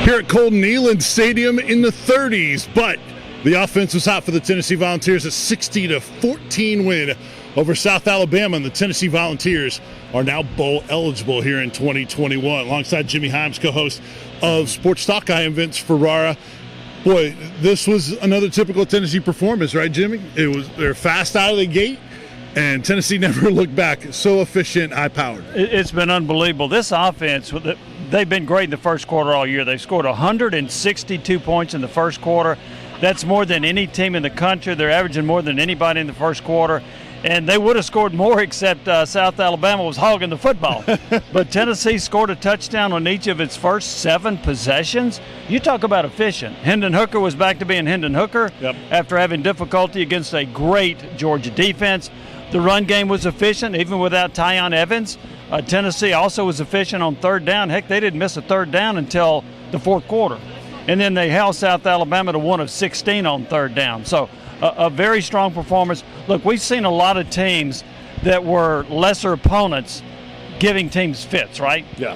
here at Colton Neyland Stadium in the 30s, but the offense was hot for the Tennessee Volunteers. A 60-14 win over South Alabama, and the Tennessee Volunteers are now bowl eligible here in 2021. Alongside Jimmy Hyams, co-host of Sports Talk, I am Vince Ferrara. Boy, this was another typical Tennessee performance, right, Jimmy? They're fast out of the gate, and Tennessee never looked back. So efficient, high-powered. It's been unbelievable. This offense, they've been great in the first quarter all year. They've scored 162 points in the first quarter. That's more than any team in the country. They're averaging more than anybody in the first quarter. And they would have scored more except South Alabama was hogging the football. But Tennessee scored a touchdown on each of its first 7 possessions. You talk about efficient. Hendon Hooker was back to being Hendon Hooker after having difficulty against a great Georgia defense. The run game was efficient, even without Tyon Evans. Tennessee also was efficient on third down. Heck, they didn't miss a third down until the fourth quarter. And then they held South Alabama to 1 of 16 on third down. So a very strong performance. Look, we've seen a lot of teams that were lesser opponents giving teams fits, right? Yeah.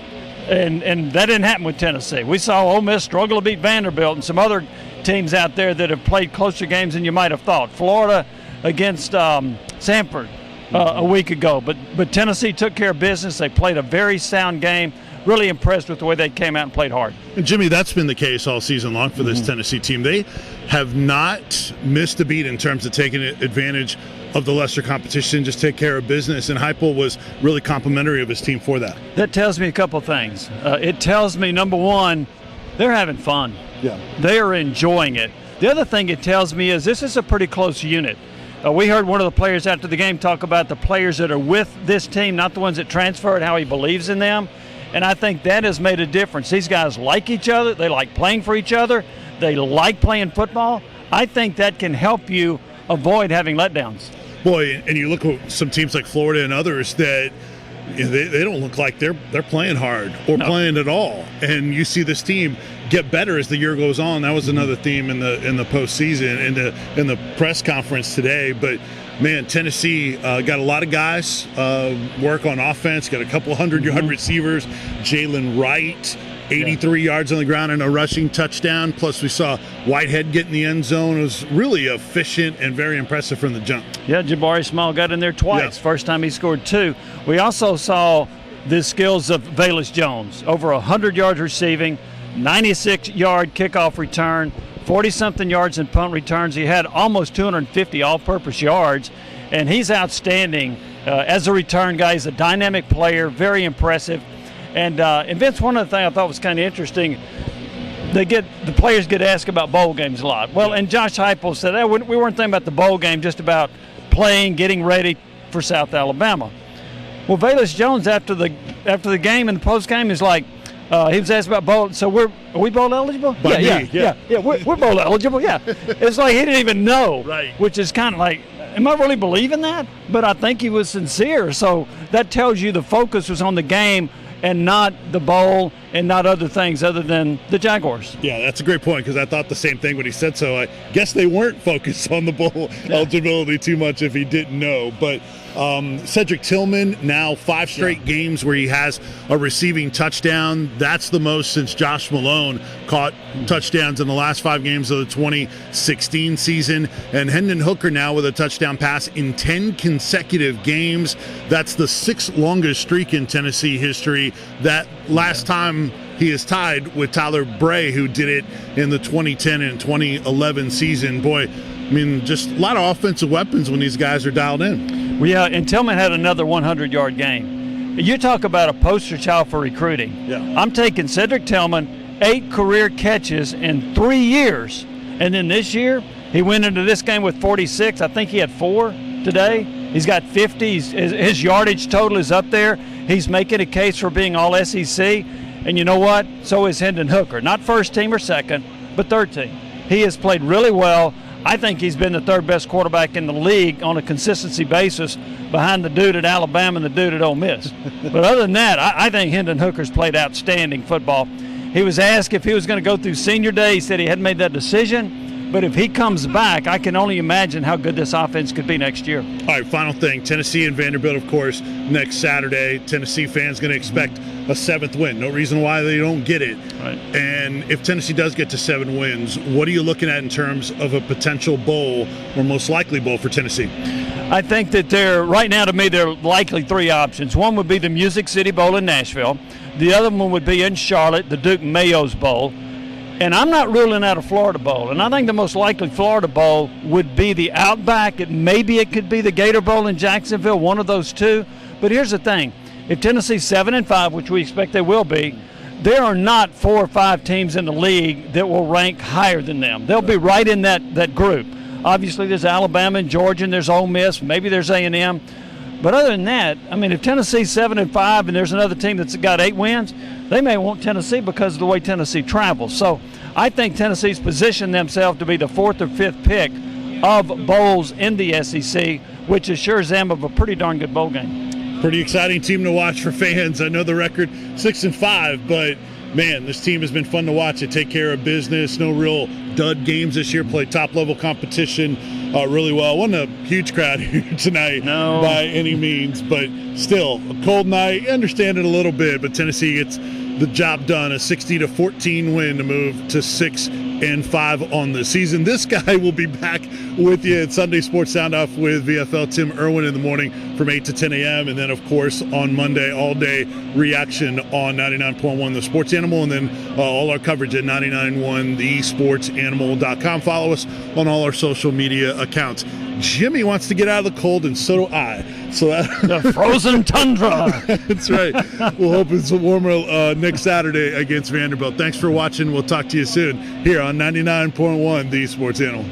And that didn't happen with Tennessee. We saw Ole Miss struggle to beat Vanderbilt and some other teams out there that have played closer games than you might have thought. Florida against Samford a week ago. But Tennessee took care of business. They played a very sound game. Really impressed with the way they came out and played hard. And Jimmy, that's been the case all season long for this Tennessee team. They have not missed a beat in terms of taking advantage of the lesser competition, just take care of business. And Heupel was really complimentary of his team for that. That tells me a couple things. It tells me, number one, they're having fun. Yeah. They are enjoying it. The other thing it tells me is this is a pretty close unit. We heard one of the players after the game talk about the players that are with this team, not the ones that transferred, how he believes in them. And I think that has made a difference. These guys like each other. They like playing for each other. They like playing football. I think that can help you avoid having letdowns. Boy, and you look at some teams like Florida and others that they don't look like they're playing hard or playing at all. And you see this team get better as the year goes on. That was another theme in the postseason, in the press conference today. But man, Tennessee got a lot of guys work on offense, got a couple 100-yard receivers. Jalen Wright, 83 yards on the ground and a rushing touchdown. Plus we saw Whitehead get in the end zone. It was really efficient and very impressive from the jump. Yeah, Jabari Small got in there twice. First time he scored 2. We also saw the skills of Velus Jones. Over 100 yards receiving, 96-yard kickoff return, 40-something yards in punt returns. He had almost 250 all-purpose yards, and he's outstanding as a return guy. He's a dynamic player, very impressive. And Vince, one of the things I thought was kind of interesting, the players get asked about bowl games a lot. Well, and Josh Heupel said, we weren't thinking about the bowl game, just about playing, getting ready for South Alabama. Well, Velus Jones, after the game and the post game, is like, he was asked about bowl. So are we bowl eligible? Yeah. We're bowl eligible. Yeah. It's like he didn't even know, right? Which is kind of like, am I really believing that? But I think he was sincere. So that tells you the focus was on the game and not the bowl and not other things other than the Jaguars. Yeah, that's a great point because I thought the same thing when he said so. I guess they weren't focused on the bowl eligibility too much if he didn't know. But Cedric Tillman, now 5 straight games where he has a receiving touchdown. That's the most since Josh Malone caught touchdowns in the last 5 games of the 2016 season. And Hendon Hooker now with a touchdown pass in 10 consecutive games. That's the 6th longest streak in Tennessee history. That last time he is tied with Tyler Bray, who did it in the 2010 and 2011 season. Boy, I mean, just a lot of offensive weapons when these guys are dialed in. Well, yeah, and Tillman had another 100-yard game. You talk about a poster child for recruiting. Yeah. I'm taking Cedric Tillman, 8 career catches in 3 years. And then this year, he went into this game with 46. I think he had 4 today. He's got 50. His yardage total is up there. He's making a case for being all SEC. And you know what? So is Hendon Hooker. Not first team or second, but third team. He has played really well. I think he's been the 3rd best quarterback in the league on a consistency basis behind the dude at Alabama and the dude at Ole Miss. But other than that, I think Hendon Hooker's played outstanding football. He was asked if he was going to go through senior day. He said he hadn't made that decision. But if he comes back, I can only imagine how good this offense could be next year. All right, final thing. Tennessee and Vanderbilt, of course, next Saturday. Tennessee fans going to expect a 7th win. No reason why they don't get it. Right. And if Tennessee does get to 7 wins, what are you looking at in terms of a potential bowl or most likely bowl for Tennessee? I think that right now, to me, there are likely 3 options. One would be the Music City Bowl in Nashville. The other one would be in Charlotte, the Duke Mayo's Bowl. And I'm not ruling out a Florida Bowl. And I think the most likely Florida Bowl would be the Outback. Maybe it could be the Gator Bowl in Jacksonville, one of those two. But here's the thing. If Tennessee's 7-5, which we expect they will be, there are not 4 or 5 teams in the league that will rank higher than them. They'll be right in that group. Obviously, there's Alabama and Georgia, and there's Ole Miss. Maybe there's A&M. But other than that, I mean, if Tennessee's 7-5 and there's another team that's got 8 wins, they may want Tennessee because of the way Tennessee travels. So I think Tennessee's positioned themselves to be the 4th or 5th pick of bowls in the SEC, which assures them of a pretty darn good bowl game. Pretty exciting team to watch for fans. I know the record 6-5, but man, this team has been fun to watch. They take care of business. No real dud games this year. Play top-level competition really well. Wasn't a huge crowd here tonight by any means, but still, a cold night. I understand it a little bit, but Tennessee gets the job done. A 60-14 win to move to 6-5 on the season. This guy will be back with you at Sunday Sports Sound Off with VFL Tim Irwin in the morning from 8 to 10 a.m. And then, of course, on Monday, all-day reaction on 99.1 The Sports Animal, and then all our coverage at 99.1thesportsanimal.com. Follow us on all our social media accounts. Jimmy wants to get out of the cold, and so do I. So the frozen tundra. That's right. We'll hope it's warmer next Saturday against Vanderbilt. Thanks for watching. We'll talk to you soon here on 99.1 The Sports Animal.